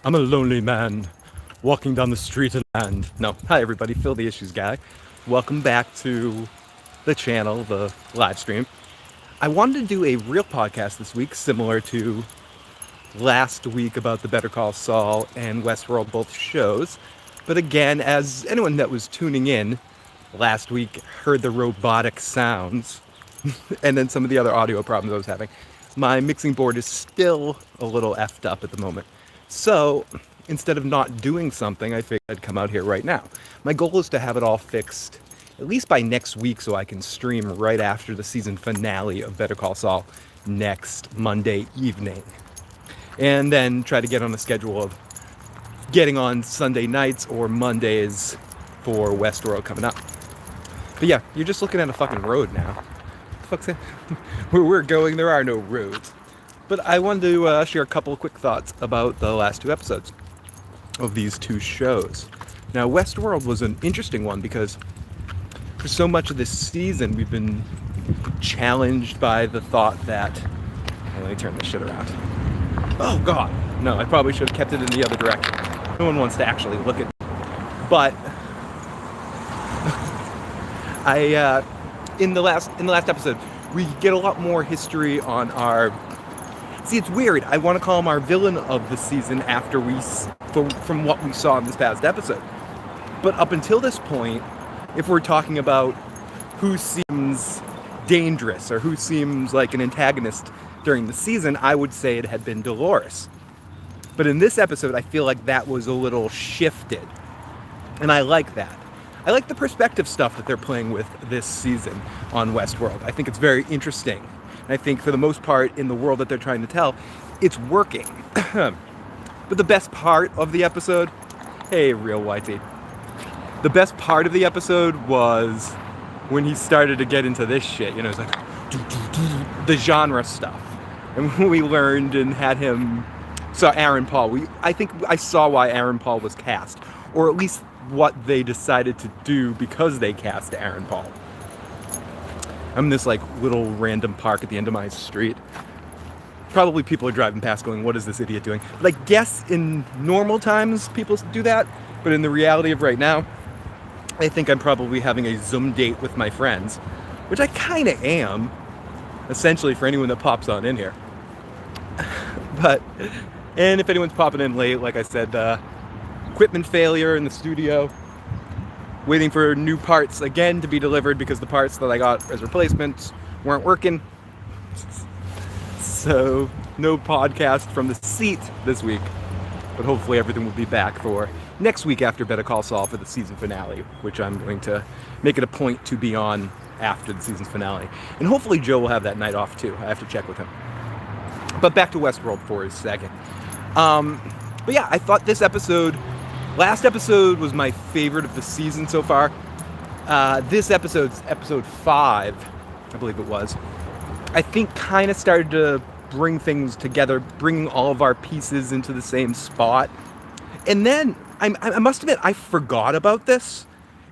I'm a lonely man walking down the street and no. Hi everybody, Phil the Issues Guy. Welcome back to the channel, the live stream. I wanted to do a real podcast this week, similar to last week about the Better Call Saul and Westworld, both shows. But again, as anyone that was tuning in last week heard the robotic sounds and then some of the other audio problems I was having, my mixing board is still a little effed up at the moment. So instead of not doing something, I figured I'd come out here right now. My goal is to have it all fixed at least by next week so I can stream right after the season finale of Better Call Saul next Monday evening. And then try to get on a schedule of getting on Sunday nights or Mondays for Westworld coming up. But yeah, you're just looking at a fucking road now. What the fuck's that? Where we're going, there are no roads. But I wanted to share a couple of quick thoughts about the last two episodes of these two shows. Now, Westworld was an interesting one because for so much of this season, we've been challenged by the thought that... Let me turn this shit around. Oh, God. No, I probably should have kept it in the other direction. No one wants to actually look at it. But in the last episode, we get a lot more history on our... See, it's weird. I want to call him our villain of the season after from what we saw in this past episode. But up until this point, if we're talking about who seems dangerous or who seems like an antagonist during the season, I would say it had been Dolores. But in this episode, I feel like that was a little shifted. And I like that. I like the perspective stuff that they're playing with this season on Westworld. I think it's very interesting. And I think for the most part, in the world that they're trying to tell, it's working. But the best part of the episode, hey, real whitey. The best part of the episode was when he started to get into this shit. You know, it's like the genre stuff. And when we learned and had him, saw Aaron Paul. I think I saw why Aaron Paul was cast, or at least what they decided to do because they cast Aaron Paul. I'm in this like little random park at the end of my street. Probably people are driving past going, what is this idiot doing? But I guess in normal times people do that, but in the reality of right now, I think I'm probably having a Zoom date with my friends, which I kind of am, essentially, for anyone that pops on in here. And if anyone's popping in late, like I said, equipment failure in the studio, waiting for new parts again to be delivered because the parts that I got as replacements weren't working. So no podcast from the seat this week, but hopefully everything will be back for next week after Better Call Saul for the season finale, which I'm going to make it a point to be on after the season's finale. And hopefully Joe will have that night off too. I have to check with him. But back to Westworld for a second. But yeah, I thought last episode was my favorite of the season so far. This episode's episode 5, I believe it was, I think kind of started to bring things together, bringing all of our pieces into the same spot. And then, I must admit, I forgot about this.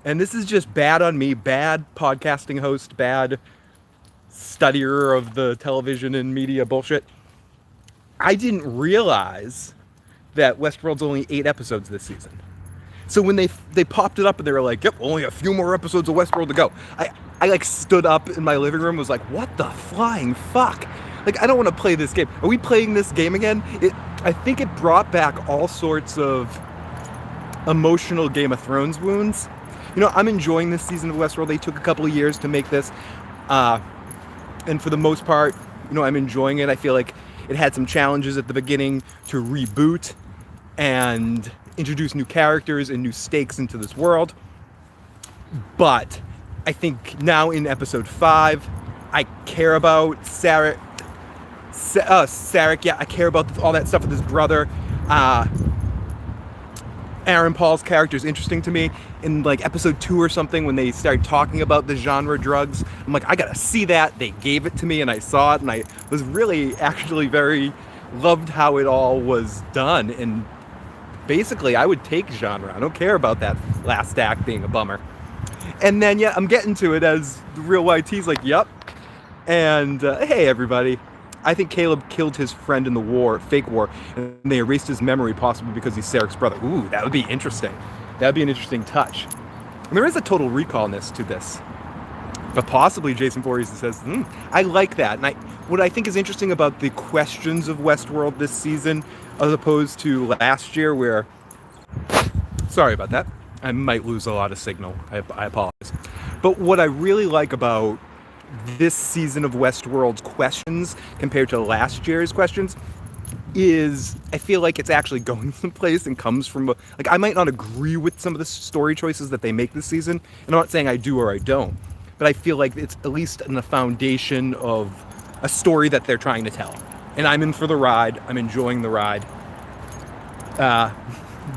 And this is just bad on me, bad podcasting host, bad studier of the television and media bullshit. I didn't realize that Westworld's only 8 episodes this season. So when they popped it up and they were like, yep, only a few more episodes of Westworld to go. I like stood up in my living room, was like, what the flying fuck? Like, I don't want to play this game. Are we playing this game again? I think it brought back all sorts of emotional Game of Thrones wounds. You know, I'm enjoying this season of Westworld. They took a couple of years to make this. And for the most part, you know, I'm enjoying it. I feel like it had some challenges at the beginning to reboot and introduce new characters and new stakes into this world. But I think now in episode 5, I care about Sarek. Yeah, I care about all that stuff with his brother. Aaron Paul's character is interesting to me. In like episode 2 or something, when they started talking about the genre drugs, I'm like, I gotta see that. They gave it to me and I saw it, and I was really actually very loved how it all was done. And basically, I would take genre. I don't care about that last act being a bummer. And then, yeah, I'm getting to it as the real YT's like, yep. And hey, everybody. I think Caleb killed his friend in the war, fake war, and they erased his memory, possibly because he's Sarek's brother. Ooh, that would be interesting. That would be an interesting touch. And there is a total recallness to this. But possibly Jason Voorhees says, I like that. And what I think is interesting about the questions of Westworld this season, as opposed to last year, where, sorry about that, I might lose a lot of signal. I apologize. But what I really like about this season of Westworld's questions compared to last year's questions is I feel like it's actually going someplace and comes from, like, I might not agree with some of the story choices that they make this season. And I'm not saying I do or I don't. But I feel like it's at least in the foundation of a story that they're trying to tell. And I'm in for the ride. I'm enjoying the ride.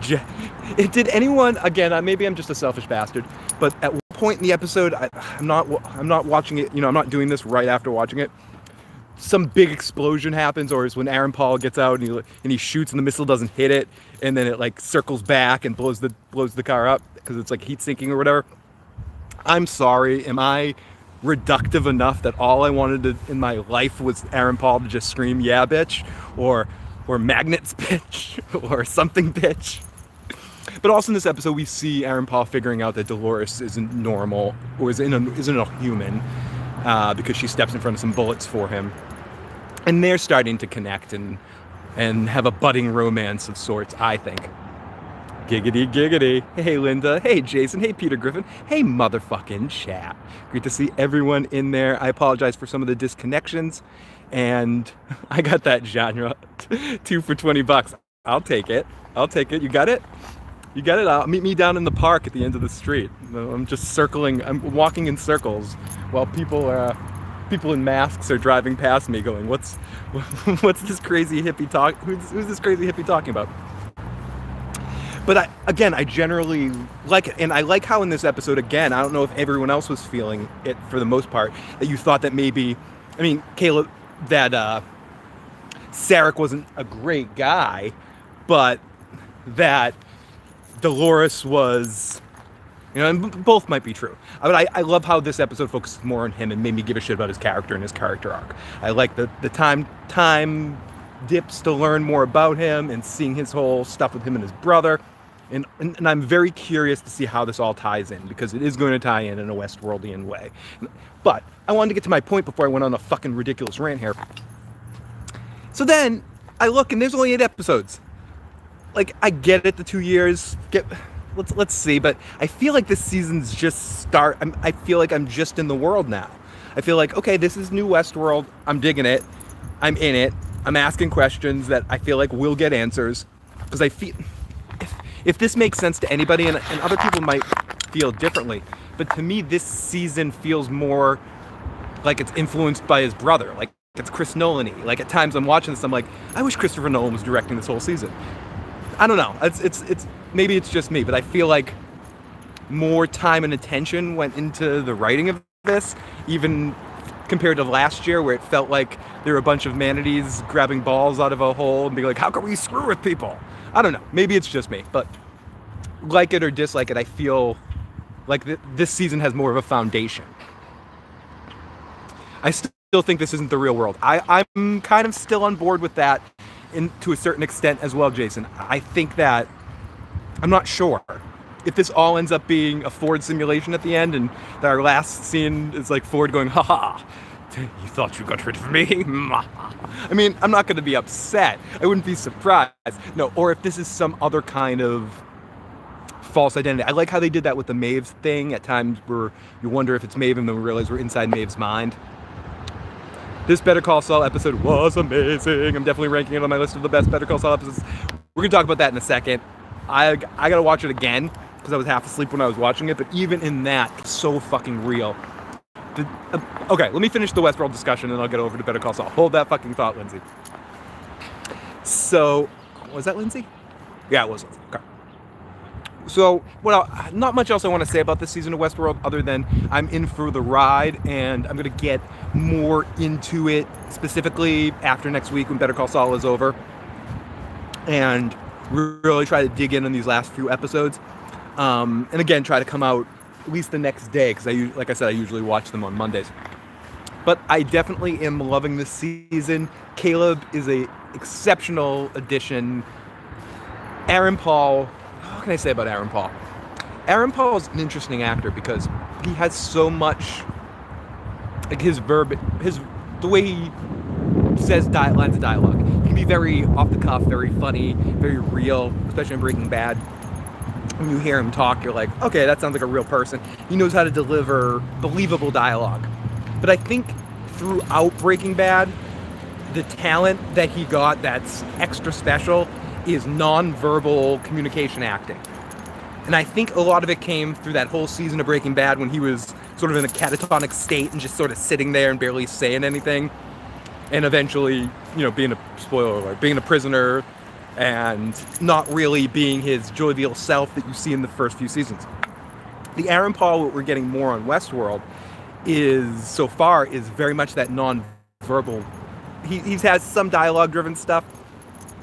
Did anyone, again, maybe I'm just a selfish bastard, but at one point in the episode, I'm not watching it, I'm not doing this right after watching it. Some big explosion happens, or is when Aaron Paul gets out and he shoots and the missile doesn't hit it, and then it like circles back and blows the car up because it's like heat sinking or whatever. I'm sorry, am I reductive enough that all I wanted to, in my life was Aaron Paul to just scream, yeah, bitch, or magnets, bitch, or something, bitch? But also in this episode, we see Aaron Paul figuring out that Dolores isn't normal, or isn't a human, because she steps in front of some bullets for him. And they're starting to connect and have a budding romance of sorts, I think. Giggity, giggity. Hey, Linda. Hey, Jason. Hey, Peter Griffin. Hey, motherfucking chat. Great to see everyone in there. I apologize for some of the disconnections. And I got that genre. 2 for $20. I'll take it. You got it? You got it? Meet me down in the park at the end of the street. I'm just circling. I'm walking in circles while people in masks are driving past me going, what's this crazy hippie talk? Who's this crazy hippie talking about? But I generally like it. And I like how in this episode, again, I don't know if everyone else was feeling it for the most part, that you thought that maybe, Caleb, that Sarek wasn't a great guy, but that Dolores was, and both might be true. But I love how this episode focuses more on him and made me give a shit about his character and his character arc. I like the time dips to learn more about him and seeing his whole stuff with him and his brother. And I'm very curious to see how this all ties in, because it is going to tie in a Westworldian way. But I wanted to get to my point before I went on a fucking ridiculous rant here. So then I look and there's only 8 episodes. Like, I get it, the 2 years. Let's see, but I feel like this season's just I feel like I'm just in the world now. I feel like, okay, this is new Westworld. I'm digging it. I'm in it. I'm asking questions that I feel like will get answers, because I feel if this makes sense to anybody, and other people might feel differently, but to me this season feels more like it's influenced by his brother, like it's Chris Nolan-y. Like at times I'm watching this, I'm like, I wish Christopher Nolan was directing this whole season. I don't know. It's maybe it's just me, but I feel like more time and attention went into the writing of this, even compared to last year, where it felt like there were a bunch of manatees grabbing balls out of a hole and being like, how can we screw with people? I don't know. Maybe it's just me, but like it or dislike it, I feel like this season has more of a foundation. I still think this isn't the real world. I'm kind of still on board with that to a certain extent as well, Jason. I think that I'm not sure if this all ends up being a Ford simulation at the end, and that our last scene is like Ford going, haha, you thought you got rid of me? I mean, I'm not going to be upset. I wouldn't be surprised. No, or if this is some other kind of false identity. I like how they did that with the Maeve's thing at times, where you wonder if it's Maeve and then we realize we're inside Maeve's mind. This Better Call Saul episode was amazing. I'm definitely ranking it on my list of the best Better Call Saul episodes. We're going to talk about that in a second. I got to watch it again, because I was half asleep when I was watching it, but even in that, it's so fucking real. Okay, let me finish the Westworld discussion and I'll get over to Better Call Saul. Hold that fucking thought, Lindsay. So, was that Lindsay? Yeah, it was Lindsay. Okay. So, not much else I want to say about this season of Westworld, other than I'm in for the ride, and I'm going to get more into it, specifically after next week when Better Call Saul is over, and really try to dig in on these last few episodes. And again, try to come out at least the next day, because like I said, I usually watch them on Mondays. but I definitely am loving this season. Caleb is a exceptional addition. Aaron Paul, what can I say about Aaron Paul? Aaron Paul is an interesting actor because he has so much, like the way he says lines of dialogue. He can be very off the cuff, very funny, very real, especially in Breaking Bad. When you hear him talk, you're like, okay, that sounds like a real person. He knows how to deliver believable dialogue. But I think throughout Breaking Bad, the talent that he got that's extra special is non-verbal communication acting. And I think a lot of it came through that whole season of Breaking Bad when he was sort of in a catatonic state and just sort of sitting there and barely saying anything. And eventually, being a spoiler alert, being a prisoner and not really being his jovial self that you see in the first few seasons. The Aaron Paul, what we're getting more on Westworld, so far is very much that non-verbal. He has some dialogue-driven stuff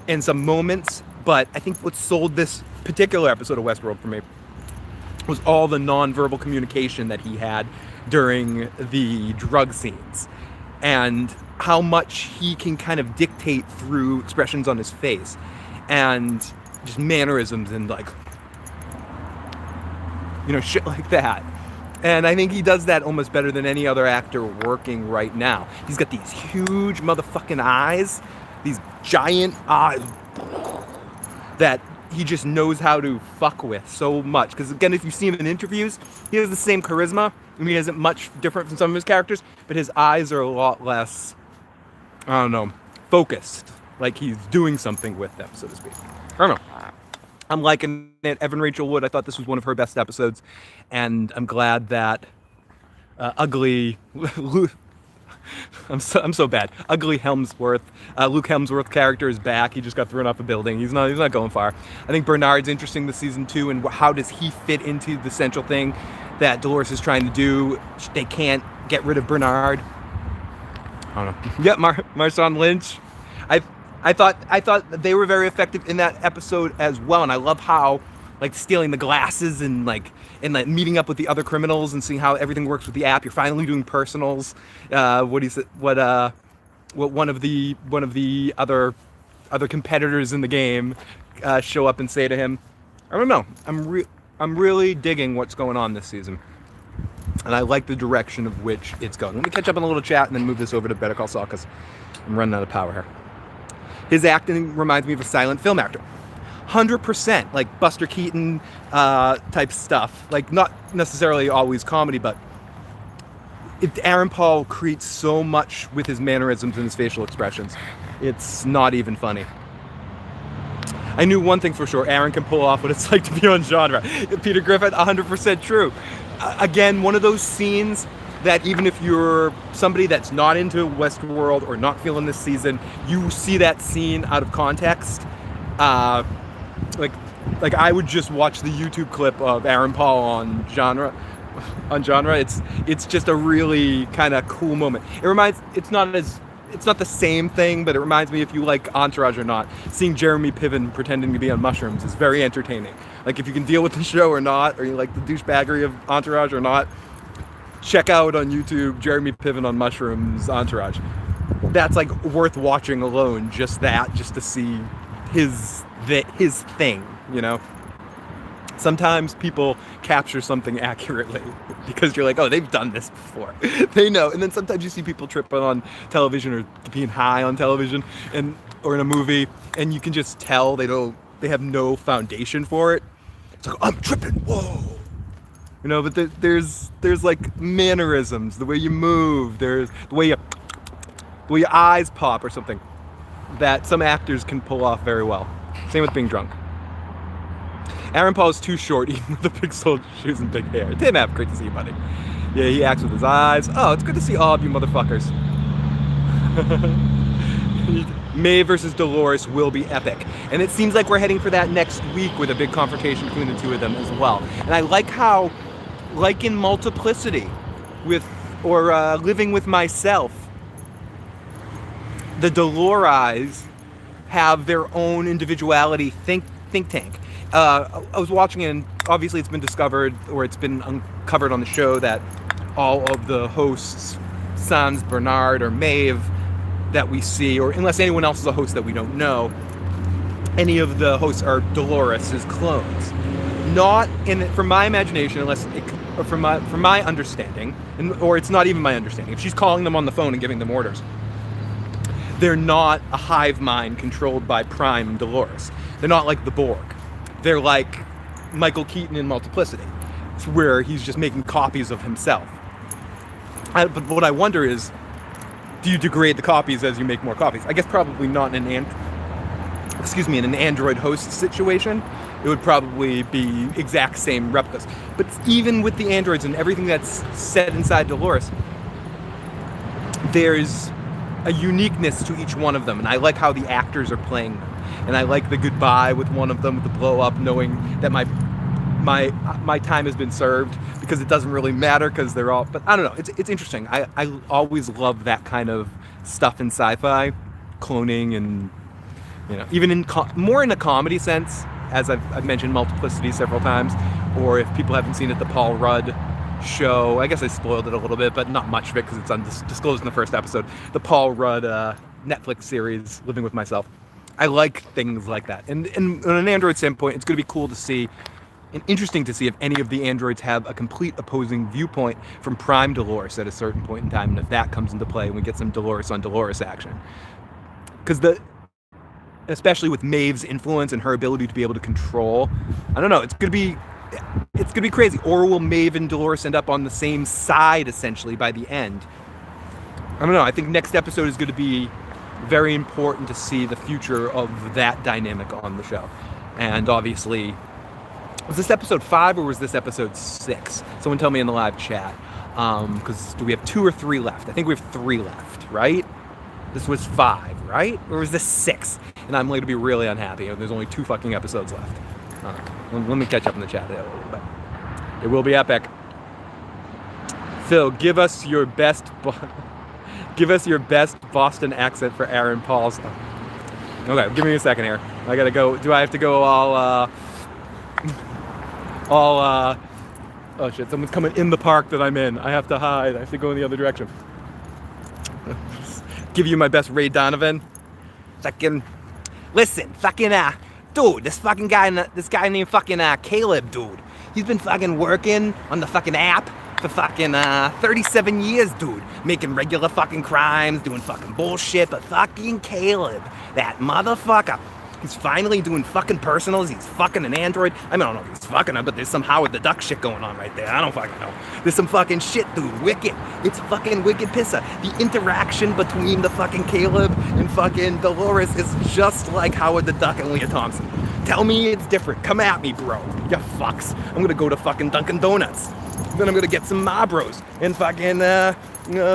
and some moments, but I think what sold this particular episode of Westworld for me was all the non-verbal communication that he had during the drug scenes and how much he can kind of dictate through expressions on his face and just mannerisms and shit like that. And I think he does that almost better than any other actor working right now. He's got these huge motherfucking eyes, these giant eyes that he just knows how to fuck with so much. Because again, if you see him in interviews, he has the same charisma. I mean, he isn't much different from some of his characters, but his eyes are a lot less, focused. Like he's doing something with them, so to speak. I don't know. I'm liking it. Evan Rachel Wood, I thought this was one of her best episodes. And I'm glad that ugly... I'm so bad. Ugly Helmsworth. Luke Helmsworth character is back. He just got thrown off a building. He's not going far. I think Bernard's interesting this season too, and how does he fit into the central thing that Dolores is trying to do? They can't get rid of Bernard. I don't know. Yeah, Marshawn Lynch. I thought they were very effective in that episode as well, and I love how stealing the glasses and meeting up with the other criminals and seeing how everything works with the app. You're finally doing personals. What one of the other competitors in the game show up and say to him. I don't know. I'm really digging what's going on this season, and I like the direction of which it's going. Let me catch up on a little chat and then move this over to Better Call Saul because I'm running out of power here. His acting reminds me of a silent film actor. 100%, like Buster Keaton type stuff. Not necessarily always comedy, but Aaron Paul creates so much with his mannerisms and his facial expressions. It's not even funny. I knew one thing for sure. Aaron can pull off what it's like to be on genre. Peter Griffin, 100% true. Again, one of those scenes that even if you're somebody that's not into Westworld or not feeling this season, you see that scene out of context. Like I would just watch the YouTube clip of Aaron Paul on genre. It's just a really kind of cool moment. It's not the same thing, but it reminds me, if you like Entourage or not, seeing Jeremy Piven pretending to be on mushrooms is very entertaining. If you can deal with the show or not, or you like the douchebaggery of Entourage or not, check out on YouTube Jeremy Piven on mushrooms Entourage. That's worth watching alone, just to see his thing, Sometimes people capture something accurately because you're like, oh, they've done this before. They know. And then sometimes you see people tripping on television or being high on television or in a movie, and you can just tell they have no foundation for it. It's like, I'm tripping, whoa. But there's mannerisms, the way you move, there's the way your eyes pop or something that some actors can pull off very well. Same with being drunk. Aaron Paul is too short, even with the big soled shoes and big hair. Tim App, great to see you, buddy. Yeah, he acts with his eyes. Oh, it's good to see all of you motherfuckers. May versus Dolores will be epic. And it seems like we're heading for that next week with a big confrontation between the two of them as well. And I like how, like in Multiplicity, Living with Myself, the Dolores have their own individuality think tank. I was watching it, and obviously it's been discovered, or it's been uncovered on the show, that all of the hosts Sans, Bernard, or Maeve that we see, or unless anyone else is a host that we don't know, any of the hosts are Dolores' clones. Not from my imagination, or from my understanding, or it's not even my understanding. If she's calling them on the phone and giving them orders, they're not a hive mind controlled by Prime Dolores. They're not like the Borg. They're like Michael Keaton in Multiplicity, where he's just making copies of himself. But what I wonder is, do you degrade the copies as you make more copies? I guess probably not in an Android host situation. It would probably be exact same replicas. But even with the androids and everything that's set inside Dolores, there's a uniqueness to each one of them, and I like how the actors are playing them. And I like the goodbye with one of them, with the blow up, knowing that my time has been served, because it doesn't really matter because they're all. But I don't know. It's interesting. I always love that kind of stuff in sci-fi, cloning, and even in more in a comedy sense, as I've mentioned Multiplicity several times, or if people haven't seen it, the Paul Rudd show. I guess I spoiled it a little bit, but not much of it because it's undisclosed in the first episode. The Paul Rudd Netflix series, Living with Myself. I like things like that. And on an Android standpoint, it's going to be cool to see and interesting to see if any of the androids have a complete opposing viewpoint from Prime Dolores at a certain point in time, and if that comes into play and we get some Dolores on Dolores action. Because especially with Maeve's influence and her ability to be able to control, I don't know, it's gonna be crazy. Or will Maeve and Dolores end up on the same side essentially by the end? I don't know. I think next episode is going to be very important to see the future of that dynamic on the show. And obviously, was this episode 5 or was this episode 6? Someone tell me in the live chat. Because do we have 2 or 3 left? I think we have 3 left, right? This was 5, right? Or was this 6? And I'm going to be really unhappy. There's only 2 fucking episodes left. Let me catch up in the chat there a little bit. It will be epic. Phil, give us your best Boston accent for Aaron Paul's. Okay, give me a second here. I gotta go. Do I have to go all? Oh shit! Someone's coming in the park that I'm in. I have to hide. I have to go in the other direction. Give you my best Ray Donovan. Fucking listen, dude. This guy named fucking Caleb, dude. He's been fucking working on the fucking app for fucking 37 years, dude. Making regular fucking crimes, doing fucking bullshit, but fucking Caleb, that motherfucker, he's finally doing fucking personals. He's fucking an android. I mean, I don't know if he's fucking her, but there's some Howard the Duck shit going on right there. I don't fucking know. There's some fucking shit, dude. Wicked. It's fucking wicked pisser. The interaction between the fucking Caleb and fucking Dolores is just like Howard the Duck and Leah Thompson. Tell me it's different. Come at me, bro. You fucks. I'm gonna go to fucking Dunkin' Donuts. Then I'm gonna get some Marlboros and fucking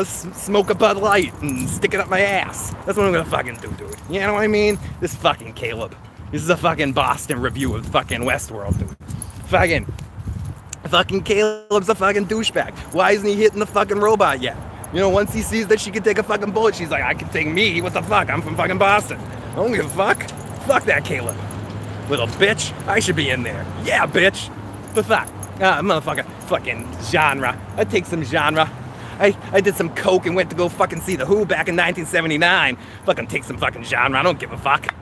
smoke a Bud Light and stick it up my ass. That's what I'm gonna fucking do, dude. You know what I mean? This fucking Caleb. This is a fucking Boston review of fucking Westworld, dude. Fucking Caleb's a fucking douchebag. Why isn't he hitting the fucking robot yet? You know, once he sees that she can take a fucking bullet, she's like, I can take me. What the fuck? I'm from fucking Boston. I don't give a fuck. Fuck that Caleb. Little bitch. I should be in there. Yeah, bitch. The fuck? Motherfucker. Fucking genre. I take some genre. I did some coke and went to go fucking see The Who back in 1979. Fucking take some fucking genre. I don't give a fuck.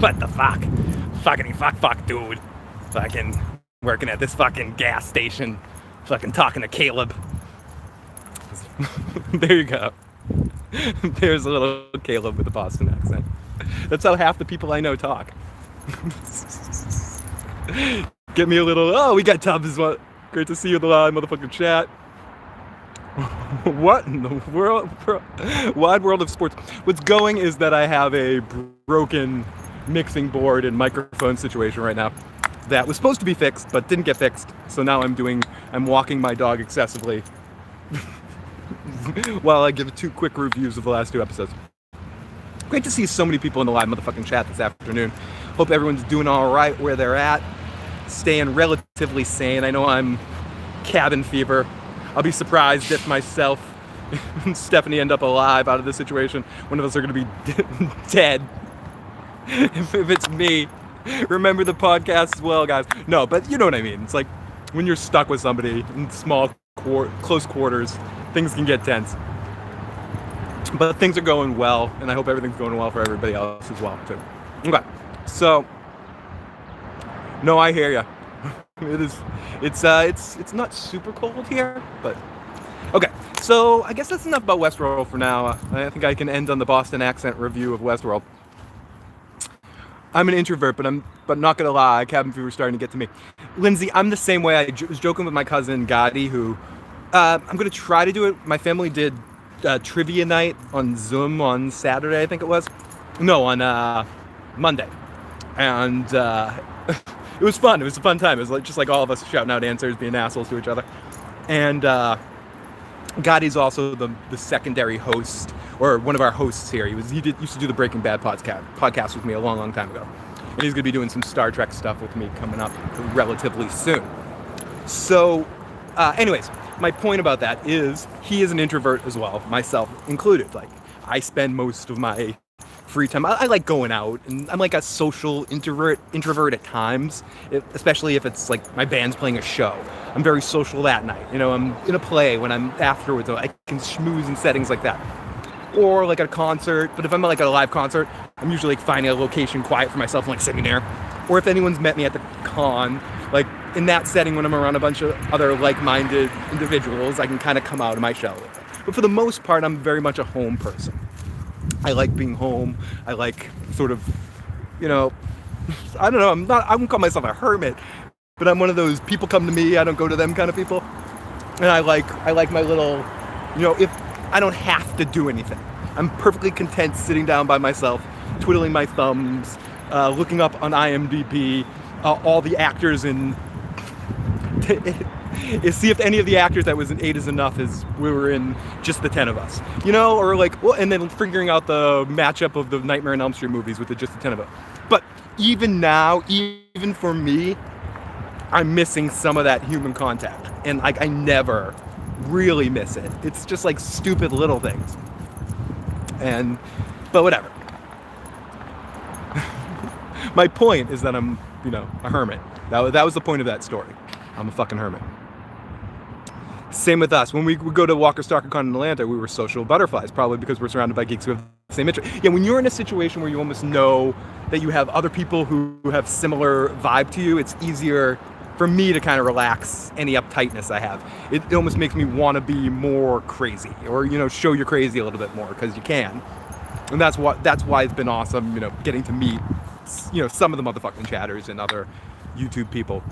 What the fuck? Fuckity fuck, dude. Fucking working at this fucking gas station. Fucking talking to Caleb. There you go. There's a little Caleb with a Boston accent. That's how half the people I know talk. Get me a little, oh, we got Tubbs. What? Great to see you in the live motherfucking chat. What in the world? Wide world of sports. What's going is that I have a broken mixing board and microphone situation right now that was supposed to be fixed but didn't get fixed. So now I'm walking my dog excessively while I give 2 quick reviews of the last 2 episodes. Great to see so many people in the live motherfucking chat this afternoon. Hope everyone's doing all right where they're at, staying relatively sane. I know I'm cabin fever. I'll be surprised if myself and Stephanie end up alive out of this situation. One of us are going to be dead. If it's me, remember the podcast as well, guys. No, but you know what I mean. It's like when you're stuck with somebody in small, close quarters, things can get tense. But things are going well, and I hope everything's going well for everybody else as well, too. Okay, so, no, I hear ya. It's not super cold here, but okay. So I guess that's enough about Westworld for now. I think I can end on the Boston accent review of Westworld. I'm an introvert, but not gonna lie, cabin fever starting to get to me. Lindsay, I'm the same way. I was joking with my cousin Gotti, who I'm gonna try to do it. My family did trivia night on Zoom on Saturday, I think it was. No, on Monday, and it was fun. It was a fun time. It was like, just like all of us shouting out answers, being assholes to each other. And Gotti's also the secondary host, or one of our hosts here. He used to do the Breaking Bad podcast with me a long time ago. And he's going to be doing some Star Trek stuff with me coming up relatively soon. So, anyways, my point about that is he is an introvert as well, myself included. Like, I spend most of my free time. I like going out, and I'm like a social introvert at times, especially if it's like my band's playing a show. I'm very social that night. You know, I'm in a play when I'm afterwards. I can schmooze in settings like that. Or like at a concert. But if I'm like at a live concert, I'm usually like finding a location quiet for myself and like sitting there. Or if anyone's met me at the con, like in that setting when I'm around a bunch of other like-minded individuals, I can kind of come out of my shell. But for the most part, I'm very much a home person. I like being home. I like sort of, you know, I don't know, I wouldn't call myself a hermit, but I'm one of those people come to me, I don't go to them kind of people. And I like my little, you know, if I don't have to do anything. I'm perfectly content sitting down by myself, twiddling my thumbs, looking up on IMDb, all the actors in, see if any of the actors that was in 8 is Enough as we were in just the 10 of us, you know, or like, well, and then figuring out the matchup of the Nightmare on Elm Street movies with just the 10 of us. But even now, even for me, I'm missing some of that human contact, and like I never really miss it. It's just like stupid little things, but whatever. My point is that I'm, you know, a hermit. That was the point of that story. I'm a fucking hermit. Same with us. When we would go to Walker Stalker Con in Atlanta, we were social butterflies, probably because we're surrounded by geeks who have the same interest. Yeah, when you're in a situation where you almost know that you have other people who have similar vibe to you, it's easier for me to kind of relax any uptightness I have. It almost makes me want to be more crazy, or, you know, show you're crazy a little bit more, because you can. And that's why it's been awesome, you know, getting to meet, you know, some of the motherfucking chatters and other YouTube people.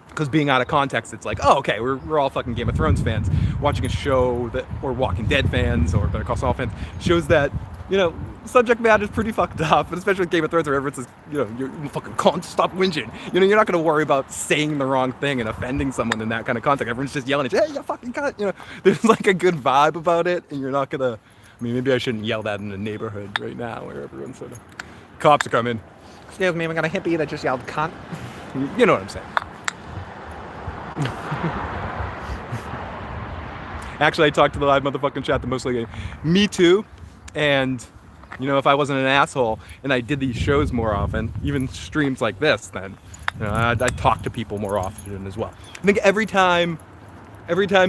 Because being out of context, it's like, oh, okay, we're all fucking Game of Thrones fans. Watching a show that, or Walking Dead fans, or Better Call Saul fans, shows that, you know, subject matter is pretty fucked up. But especially with Game of Thrones, where everyone says, you know, you fucking can't stop whinging. You know, you're not going to worry about saying the wrong thing and offending someone in that kind of context. Everyone's just yelling at you, hey, you fucking cunt. You know, there's like a good vibe about it, and you're not going to, I mean, maybe I shouldn't yell that in the neighborhood right now, where everyone's sort of, cops are coming. Excuse me, we got a hippie that just yelled cunt. You know what I'm saying. Actually, I talked to the live motherfucking chat the mostly me too, and you know, if I wasn't an asshole and I did these shows more often, even streams like this, then you know, I'd talk to people more often as well. I think every time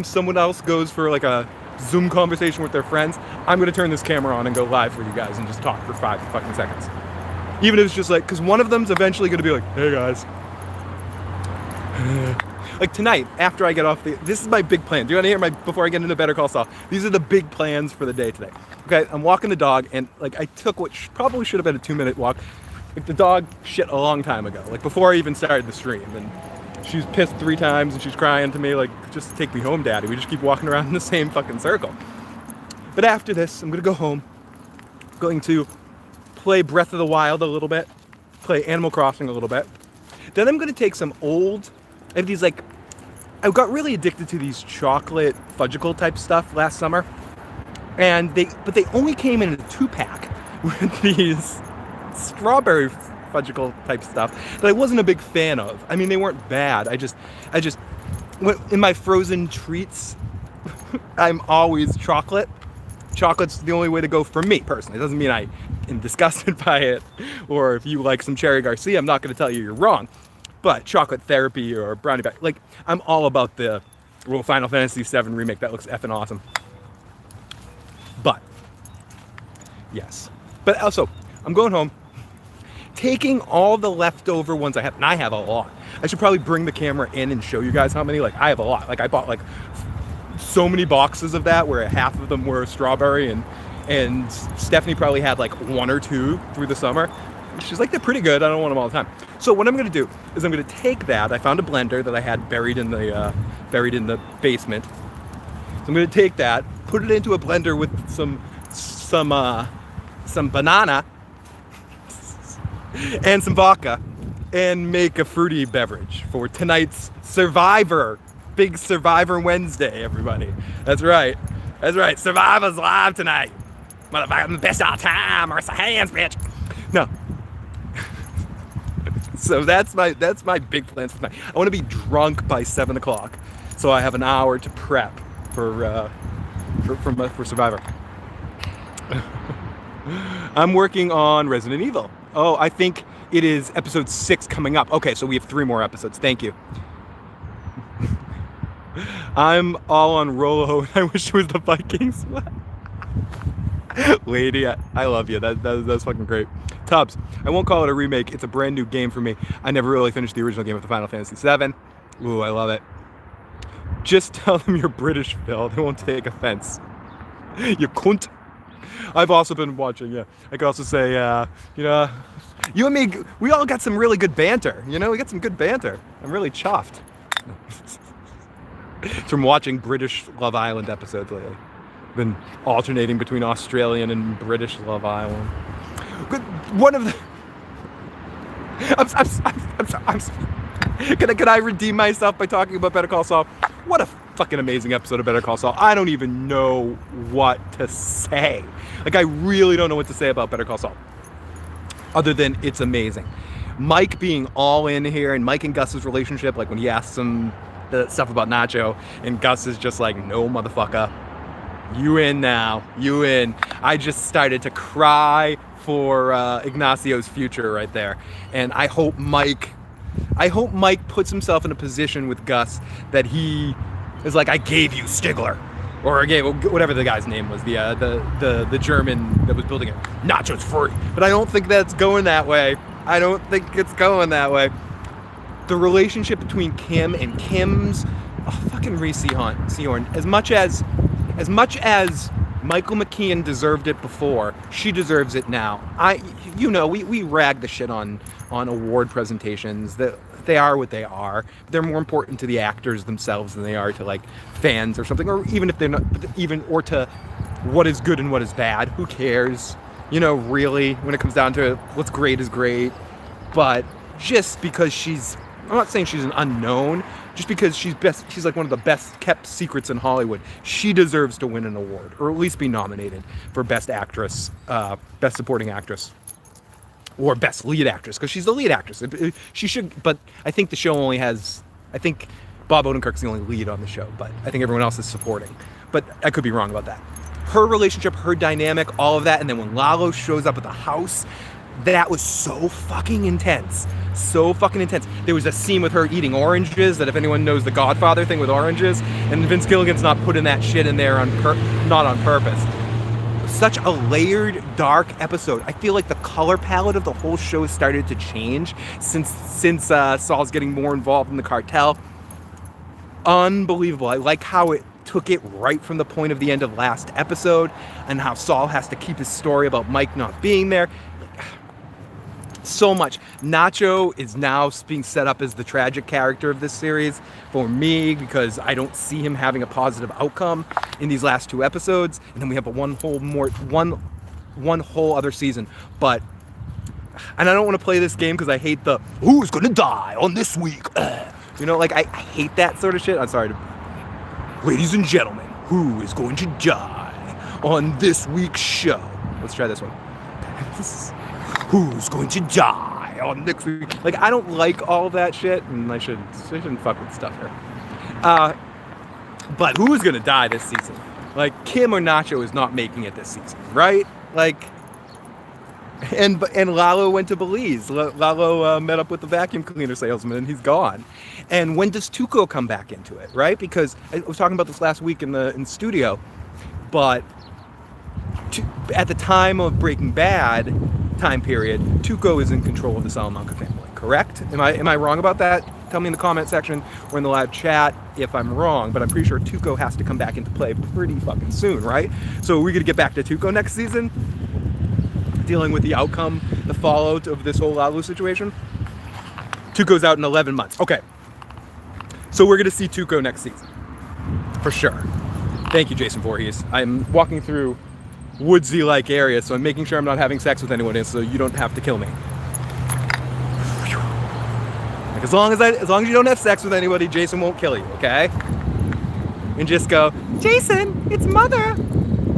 someone else goes for like a Zoom conversation with their friends, I'm gonna turn this camera on and go live for you guys and just talk for 5 fucking seconds. Even if it's just like, because one of them's eventually gonna be like, hey guys. Like tonight, after I get off this is my big plan. Do you want to hear before I get into Better Call Saul? These are the big plans for the day today. Okay, I'm walking the dog, and like I took what probably should have been a 2-minute walk. Like the dog shit a long time ago, like before I even started the stream. And she's pissed 3 times, and she's crying to me like, just take me home, daddy. We just keep walking around in the same fucking circle. But after this, I'm gonna go home. I'm going to play Breath of the Wild a little bit, play Animal Crossing a little bit. Then I'm gonna take some old, I have these like, I got really addicted to these chocolate fudgicle type stuff last summer, and they only came in a 2-pack with these strawberry fudgicle type stuff that I wasn't a big fan of. I mean, they weren't bad. I just in my frozen treats, I'm always chocolate. Chocolate's the only way to go for me personally. It doesn't mean I am disgusted by it, or if you like some Cherry Garcia, I'm not going to tell you you're wrong. But chocolate therapy or brownie bag, like I'm all about the Well, Final Fantasy VII Remake, that looks effing awesome. But, yes. But also, I'm going home, taking all the leftover ones I have, and I have a lot. I should probably bring the camera in and show you guys how many. Like, I have a lot. Like, I bought, like, so many boxes of that where half of them were strawberry, and Stephanie probably had, like, 1 or 2 through the summer. She's like, they're pretty good. I don't want them all the time. So what I'm going to do is I'm going to take that. I found a blender that I had buried in the basement. So I'm going to take that, put it into a blender with some banana and some vodka, and make a fruity beverage for tonight's Survivor. Big Survivor Wednesday, everybody. That's right. Survivor's live tonight. Motherfucker, I'm the best all time. Or it's a hands, bitch. No. So that's my big plans for tonight. I want to be drunk by 7 o'clock, so I have an hour to prep for Survivor. I'm working on Resident Evil. Oh, I think it is episode 6 coming up. Okay, so we have 3 more episodes. Thank you. I'm all on Rolo. I wish it was the Vikings. Lady, I love you. That's fucking great. Tubbs, I won't call it a remake. It's a brand new game for me. I never really finished the original game with the Final Fantasy VII. Ooh, I love it. Just tell them you're British, Phil. They won't take offense. You cunt. I've also been watching, yeah. I could also say, you and me, we all got some really good banter. We got some good banter. I'm really chuffed. It's from watching British Love Island episodes lately. Been alternating between Australian and British Love Island. One of the... Can I redeem myself by talking about Better Call Saul? What a fucking amazing episode of Better Call Saul. I don't even know what to say. Like, I really don't know what to say about Better Call Saul, other than it's amazing. Mike being all in here, and Mike and Gus's relationship, like when he asks him the stuff about Nacho, and Gus is just like, no, motherfucker. You in now. You in. I just started to cry for Ignacio's future right there. And I hope Mike puts himself in a position with Gus that he is like, I gave you Stigler. Or I gave whatever the guy's name was, the German that was building it. Nacho's free. But I don't think that's going that way. I don't think it's going that way. The relationship between Kim and Kim's fucking Reese Sehorn. As much as Michael McKean deserved it before, she deserves it now. We rag the shit on award presentations. That they are what they are. They're more important to the actors themselves than they are to like fans or something, or even if they're not, or to what is good and what is bad. Who cares? Really, when it comes down to it, what's great is great. But just because I'm not saying she's an unknown, just because she's like one of the best kept secrets in Hollywood. She deserves to win an award, or at least be nominated for Best Actress, Best Supporting Actress, or Best Lead Actress, because she's the lead actress. She should, but I think the show only has, I think Bob Odenkirk's the only lead on the show, but I think everyone else is supporting. But I could be wrong about that. Her relationship, her dynamic, all of that, and then when Lalo shows up at the house, that was so fucking intense. So fucking intense. There was a scene with her eating oranges, that if anyone knows the Godfather thing with oranges, and Vince Gilligan's not putting that shit in there not on purpose. Such a layered, dark episode. I feel like the color palette of the whole show started to change since Saul's getting more involved in the cartel. Unbelievable. I like how it took it right from the point of the end of last episode, and how Saul has to keep his story about Mike not being there. So much. Nacho is now being set up as the tragic character of this series for me, because I don't see him having a positive outcome in these last 2 episodes, and then we have one whole other season. And I don't want to play this game because I hate the who's gonna die on this week. I hate that sort of shit. I'm sorry. Ladies and gentlemen, who is going to die on this week's show? Let's try this one. Who's going to die on next week? Like, I don't like all that shit, and I shouldn't fuck with stuff here. But who's gonna die this season? Like, Kim or Nacho is not making it this season, right? Like, And Lalo went to Belize. Lalo met up with the vacuum cleaner salesman, and he's gone. And when does Tuco come back into it, right? Because I was talking about this last week in the studio, but at the time of Breaking Bad time period, Tuco is in control of the Salamanca family, correct? Am I wrong about that? Tell me in the comment section or in the live chat if I'm wrong, but I'm pretty sure Tuco has to come back into play pretty fucking soon, right? So are we going to get back to Tuco next season? Dealing with the outcome, the fallout of this whole Lalu situation? Tuco's out in 11 months. Okay. So we're going to see Tuco next season. For sure. Thank you, Jason Voorhees. I'm walking through woodsy-like areas, so I'm making sure I'm not having sex with anyone, so you don't have to kill me. Like as long as you don't have sex with anybody, Jason won't kill you, okay? And just go, Jason, it's Mother.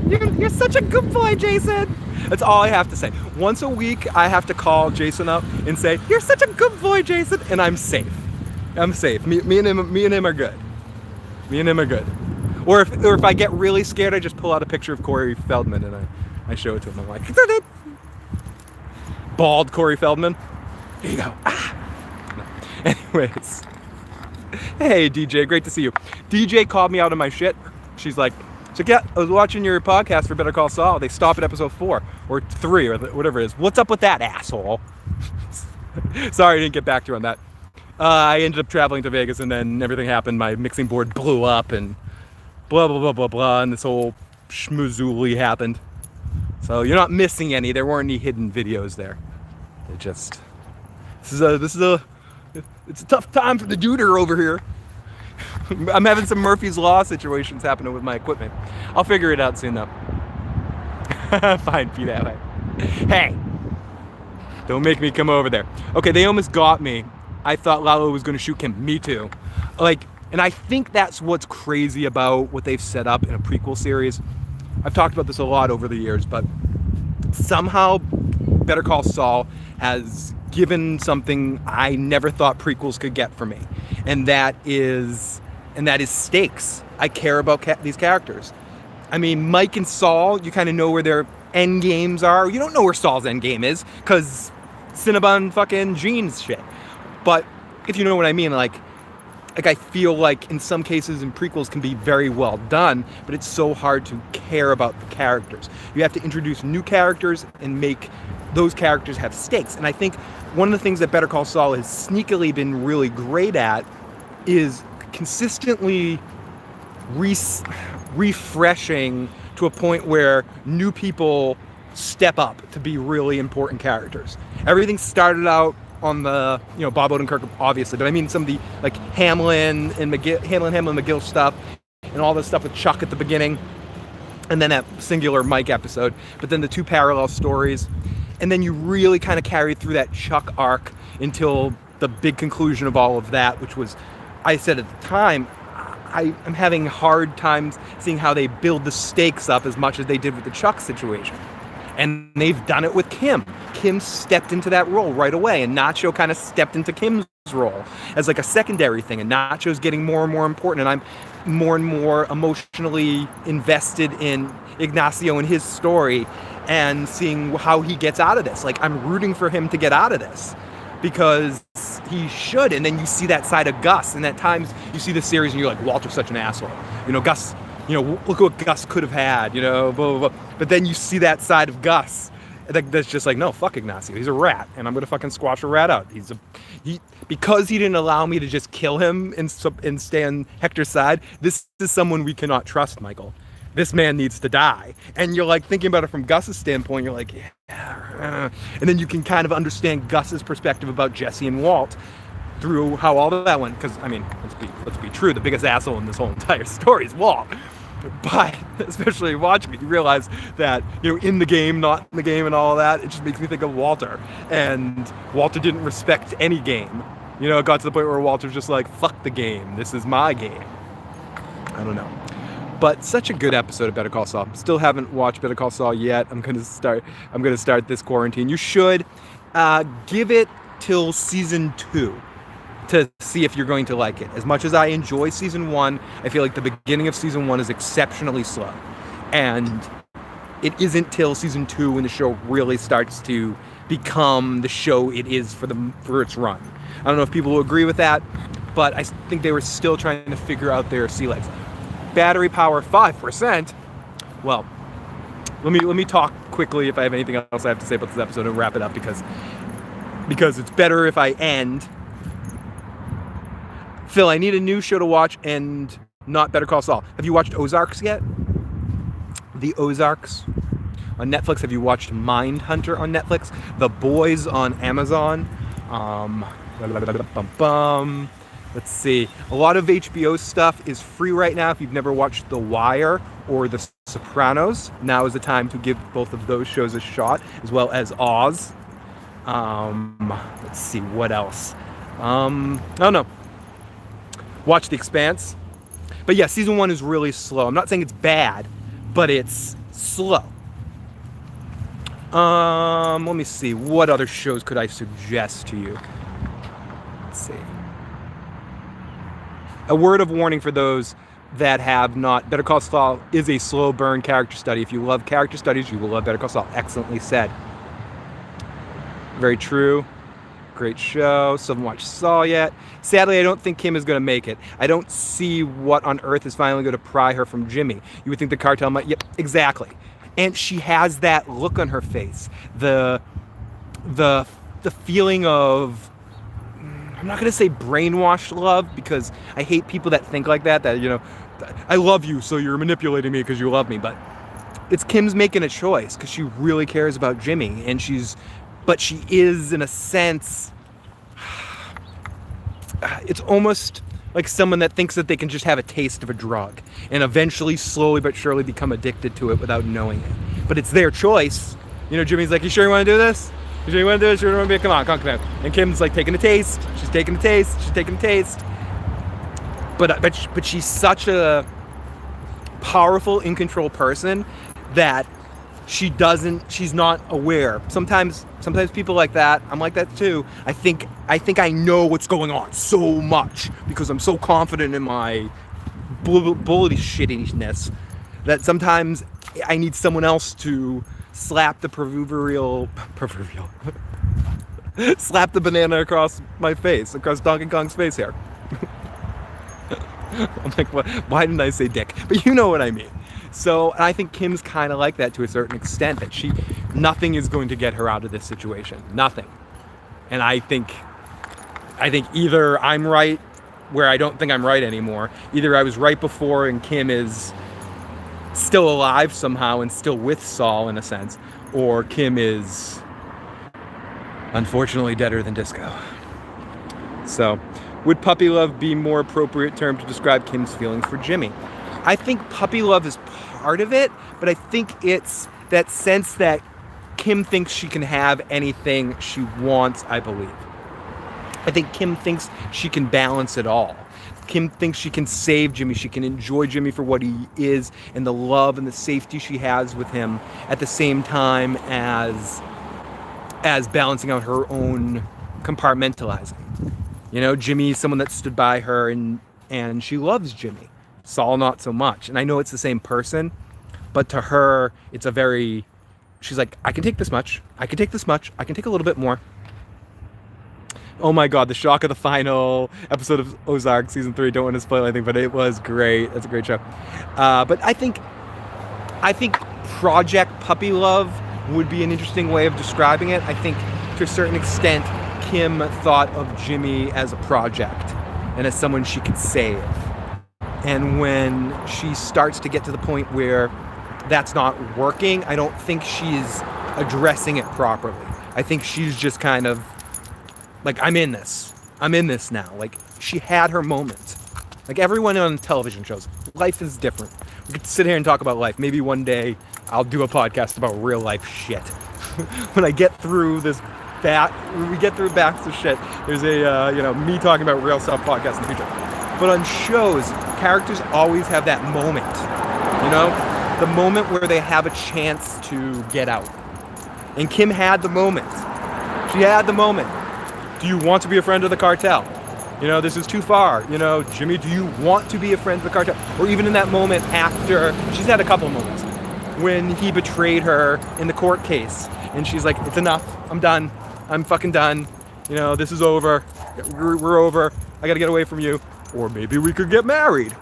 You're such a good boy, Jason. That's all I have to say. Once a week, I have to call Jason up and say, "You're such a good boy, Jason," and I'm safe. I'm safe. Me and him are good. Me and him are good. Or if I get really scared, I just pull out a picture of Corey Feldman and I show it to him. I'm like, bald Corey Feldman. Here you go. Ah. No. Anyways, hey DJ, great to see you. DJ called me out of my shit. She's like, yeah, I was watching your podcast for Better Call Saul. They stop at episode 4 or 3 or whatever it is. What's up with that, asshole? Sorry, I didn't get back to you on that. I ended up traveling to Vegas and then everything happened. My mixing board blew up and blah, blah, blah, blah, blah. And this whole schmoozooly happened. So you're not missing any. There weren't any hidden videos there. It just, it's a tough time for the duder over here. I'm having some Murphy's Law situations happening with my equipment. I'll figure it out soon, though. Fine, be that way. Hey, don't make me come over there. Okay, they almost got me. I thought Lalo was going to shoot Kim. Me too. And I think that's what's crazy about what they've set up in a prequel series. I've talked about this a lot over the years, but somehow Better Call Saul has given something I never thought prequels could get for me, and that is stakes. I care about these characters. I mean, Mike and Saul, you kind of know where their end games are. You don't know where Saul's end game is because Cinnabon fucking jeans shit. But if you know what I mean, like I feel like in some cases in prequels can be very well done, but it's so hard to care about the characters. You have to introduce new characters and make those characters have stakes. And I think one of the things that Better Call Saul has sneakily been really great at is consistently refreshing to a point where new people step up to be really important characters. Everything started out on the, Bob Odenkirk, obviously, but I mean some of the, like, Hamlin McGill stuff, and all this stuff with Chuck at the beginning, and then that singular Mike episode, but then the two parallel stories, and then you really kind of carried through that Chuck arc until the big conclusion of all of that, which was, I said at the time, I'm having hard times seeing how they build the stakes up as much as they did with the Chuck situation. And they've done it with Kim. Kim stepped into that role right away, and Nacho kind of stepped into Kim's role as like a secondary thing, and Nacho's getting more and more important, and I'm more and more emotionally invested in Ignacio and his story and seeing how he gets out of this. Like, I'm rooting for him to get out of this because he should. And then you see that side of Gus, and at times you see the series and you're like, Walter's such an asshole. Gus, look what Gus could have had, blah, blah, blah. But then you see that side of Gus that's just like, no, fuck Ignacio. He's a rat, and I'm going to fucking squash a rat out. Because he didn't allow me to just kill him and stay on Hector's side, this is someone we cannot trust, Michael. This man needs to die. And you're like thinking about it from Gus's standpoint, you're like, yeah. And then you can kind of understand Gus's perspective about Jesse and Walt through how all of that went. Because, I mean, let's be true, the biggest asshole in this whole entire story is Walt. But especially watching it, you realize that, in the game, not in the game and all of that, it just makes me think of Walter. And Walter didn't respect any game. It got to the point where Walter's just like, fuck the game. This is my game. I don't know. But such a good episode of Better Call Saul. Still haven't watched Better Call Saul yet. I'm gonna start this quarantine. You should give it till season 2 to see if you're going to like it. As much as I enjoy season 1, I feel like the beginning of season 1 is exceptionally slow. And it isn't till season 2 when the show really starts to become the show it is for its run. I don't know if people will agree with that, but I think they were still trying to figure out their sea legs. Battery power 5%. Well, let me talk quickly if I have anything else I have to say about this episode and wrap it up because it's better if I end. Phil, I need a new show to watch and not Better Call Saul. Have you watched Ozarks yet? The Ozarks on Netflix. Have you watched Mindhunter on Netflix? The Boys on Amazon. Let's see. A lot of HBO stuff is free right now. If you've never watched The Wire or The Sopranos, now is the time to give both of those shows a shot, as well as Oz. Let's see, what else? I don't know. Watch The Expanse. But yeah, season 1 is really slow. I'm not saying it's bad, but it's slow. Let me see. What other shows could I suggest to you? Let's see. A word of warning for those that have not. Better Call Saul is a slow burn character study. If you love character studies, you will love Better Call Saul. Excellently said. Very true. Great show. Still haven't watched Saul yet. Sadly, I don't think Kim is going to make it. I don't see what on earth is finally going to pry her from Jimmy. You would think the cartel might. Yep, exactly. And she has that look on her face. The feeling of, I'm not going to say brainwashed love, because I hate people that think like that, you know, I love you, so you're manipulating me because you love me. But it's Kim's making a choice because she really cares about Jimmy, and but she is, in a sense, it's almost like someone that thinks that they can just have a taste of a drug and eventually, slowly but surely, become addicted to it without knowing it. But it's their choice. You know, Jimmy's like, you sure you want to do this? You sure you want to do this? You want to be? Come on. And Kim's like taking a taste. She's taking a taste. But she's such a powerful, in control person that she's not aware. Sometimes people like that, I'm like that too. I think I know what's going on so much because I'm so confident in my bullety shittiness that sometimes I need someone else to slap the proverbial slap the banana across my face, across Donkey Kong's face here. I'm like, what? Why didn't I say dick? But you know what I mean. So I think Kim's kind of like that to a certain extent, that nothing is going to get her out of this situation. Nothing. And I think either I'm right where I don't think I'm right anymore. Either I was right before and Kim is still alive somehow and still with Saul in a sense, or Kim is unfortunately deader than disco. So, would puppy love be more appropriate term to describe Kim's feelings for Jimmy? I think puppy love is part of it, but I think it's that sense that Kim thinks she can have anything she wants, I believe. I think Kim thinks she can balance it all. Kim thinks she can save Jimmy, she can enjoy Jimmy for what he is, and the love and the safety she has with him, at the same time as balancing out her own compartmentalizing. You know, Jimmy's someone that stood by her, and she loves Jimmy. Saul, not so much. And I know it's the same person, but to her, it's she's like, I can take this much. I can take this much. I can take a little bit more. Oh my God, the shock of the final episode of Ozark season 3. Don't want to spoil anything, but it was great. It's a great show. But I think Project Puppy Love would be an interesting way of describing it. I think to a certain extent, Kim thought of Jimmy as a project and as someone she could save. And when she starts to get to the point where that's not working, I don't think she's addressing it properly. I think she's just kind of like, I'm in this now. Like, she had her moment. Like everyone on television shows, life is different. We could sit here and talk about life. Maybe one day I'll do a podcast about real life shit. When I get through when we get through backs of shit, there's a, me talking about real stuff podcast in the future. But on shows, characters always have that moment, the moment where they have a chance to get out. And Kim had the moment. She had the moment. Do you want to be a friend of the cartel? This is too far. Jimmy, do you want to be a friend of the cartel? Or even in that moment after, she's had a couple of moments. when he betrayed her in the court case. And she's like, it's enough. I'm done. I'm fucking done. You know, this is over. We're over. I gotta get away from you. Or maybe we could get married.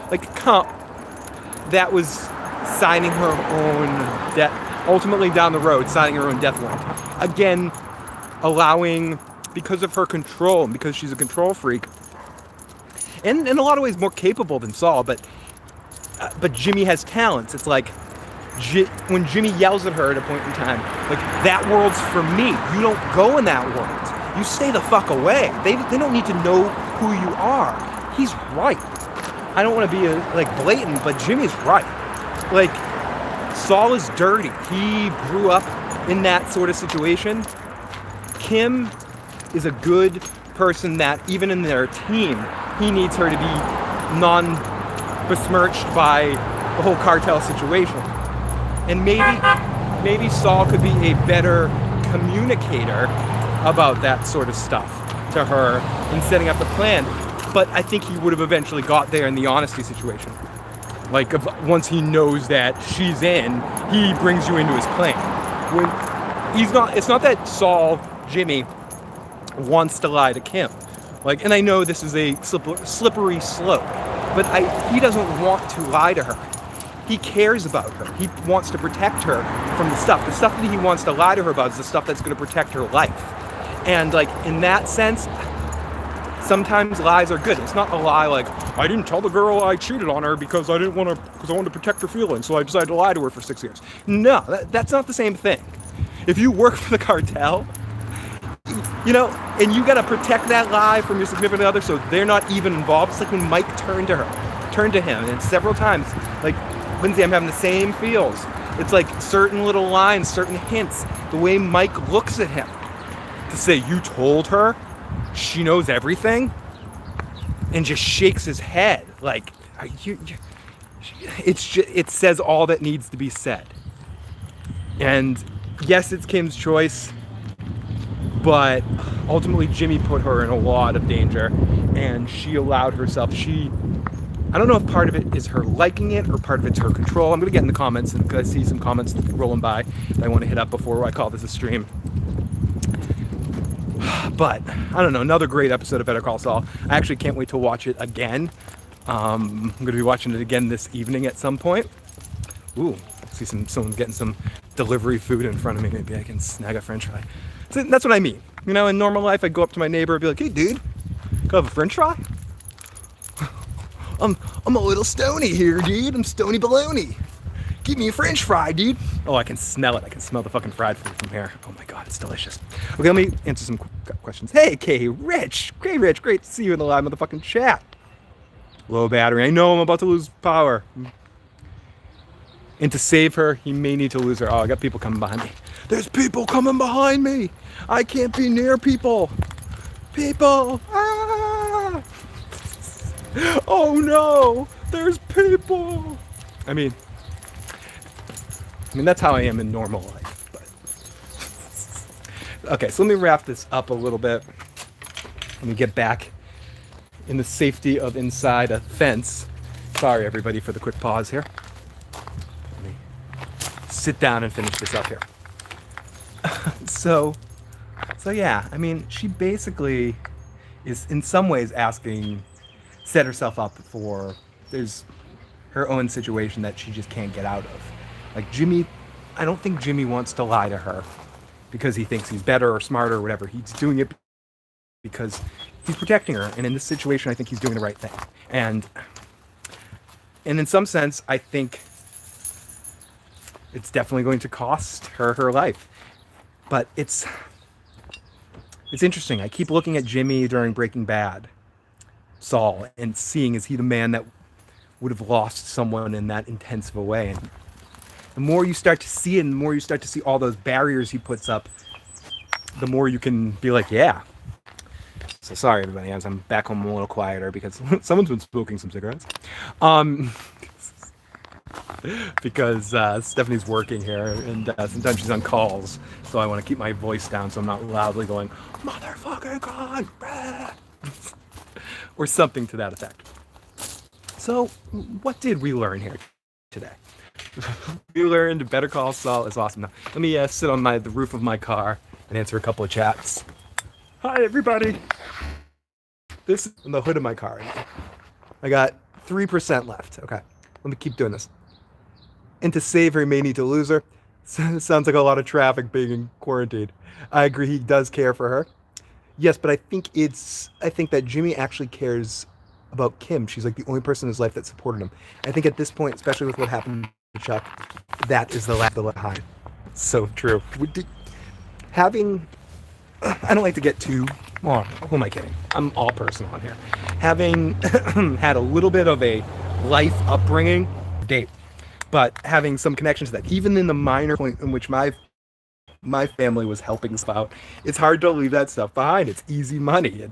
Like, that was signing her own death. Ultimately, down the road, signing her own death warrant. Again, allowing, because of her control, because she's a control freak, and in a lot of ways more capable than Saul, but Jimmy has talents. It's like, when Jimmy yells at her at a point in time, like, that world's for me. You don't go in that world. You stay the fuck away. They don't need to know who you are. He's right. I don't want to be blatant, but Jimmy's right. Like, Saul is dirty. He grew up in that sort of situation. Kim is a good person that, even in their team, he needs her to be non-besmirched by the whole cartel situation. And maybe Saul could be a better communicator about that sort of stuff to her in setting up the plan. But I think he would have eventually got there in the honesty situation. Like, once he knows that she's in, he brings you into his plan. It's not that Saul, Jimmy, wants to lie to Kim. Like, and I know this is a slippery slope, but he doesn't want to lie to her. He cares about her. He wants to protect her from the stuff. The stuff that he wants to lie to her about is the stuff that's going to protect her life. And, like, in that sense, sometimes lies are good. It's not a lie like, I didn't tell the girl I cheated on her because I wanted to protect her feelings, so I decided to lie to her for 6 years. No, that's not the same thing. If you work for the cartel, you know, and you got to protect that lie from your significant other so they're not even involved. It's like when Mike turned to him, and several times, like, Lindsay, I'm having the same feels. It's like certain little lines, certain hints, the way Mike looks at him to say, you told her she knows everything, and just shakes his head. Like, it says all that needs to be said. And yes, it's Kim's choice, but ultimately Jimmy put her in a lot of danger, and she allowed herself, I don't know if part of it is her liking it or part of it's her control. I'm going to get in the comments because I see some comments rolling by that I want to hit up before I call this a stream. But, I don't know, another great episode of Better Call Saul. I actually can't wait to watch it again. I'm going to be watching it again this evening at some point. Ooh, see someone's getting some delivery food in front of me. Maybe I can snag a french fry. So that's what I mean. You know, in normal life, I'd go up to my neighbor and be like, hey, dude, can I have a french fry? I'm a little stony here, dude. I'm stony baloney. Give me a french fry, dude. Oh, I can smell it. I can smell the fucking fried food from here. Oh my God, it's delicious. Okay, let me answer some questions. Hey, Rich. Great, Rich. Great to see you in the live motherfucking chat. Low battery. I know I'm about to lose power. And to save her, he may need to lose her. Oh, I got people coming behind me. There's people coming behind me. I can't be near people. People. Ah! Oh no, there's people. I mean, that's how I am in normal life. But okay, so let me wrap this up a little bit. Let me get back in the safety of inside a fence. Sorry, everybody, for the quick pause here. Let me sit down and finish this up here. So yeah, I mean, she basically is in some ways set herself up for there's her own situation that she just can't get out of. Like Jimmy, I don't think Jimmy wants to lie to her because he thinks he's better or smarter or whatever. He's doing it because he's protecting her. And in this situation, I think he's doing the right thing. And in some sense, I think it's definitely going to cost her her life. But it's interesting. I keep looking at Jimmy during Breaking Bad, Saul, and seeing, is he the man that would have lost someone in that intense of a way? And the more you start to see it, and the more you start to see all those barriers he puts up, the more you can be like, yeah. So sorry, everybody, as I'm back home a little quieter because someone's been smoking some cigarettes. Because Stephanie's working here, and sometimes she's on calls, so I want to keep my voice down so I'm not loudly going, motherfucking God, or something to that effect. So, what did we learn here today? We learned Better Call Saul is awesome. Now, let me sit on the roof of my car and answer a couple of chats. Hi, everybody. This is on the hood of my car. I got 3% left. Okay, let me keep doing this. And to save her, you may need to lose her. Sounds like a lot of traffic being in quarantine. I agree, he does care for her. Yes, but I think that Jimmy actually cares about Kim. She's like the only person in his life that supported him. I think at this point, especially with what happened to Chuck, that is the last behind. So true. I don't like to get too, well, who am I kidding? I'm all personal on here. Having had a little bit of a life upbringing, date, but having some connection to that, even in the minor point in which my family was helping us out, it's hard to leave that stuff behind. It's easy money.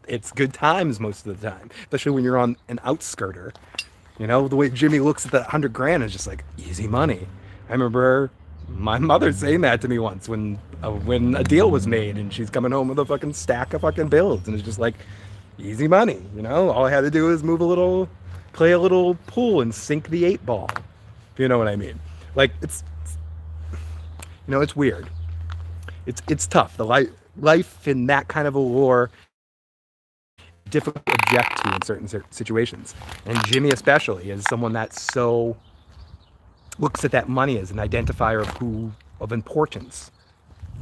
It's good times most of the time, especially when you're on an outskirter. You know, the way Jimmy looks at that $100,000 is just like easy money. I remember my mother saying that to me once when a deal was made and she's coming home with a fucking stack of fucking bills, and it's just like easy money. You know, all I had to do is play a little pool and sink the 8-ball. If you know what I mean? Like it's weird. It's tough. The life in that kind of a war, difficult to object to in certain situations. And Jimmy especially is someone that so looks at that money as an identifier of importance.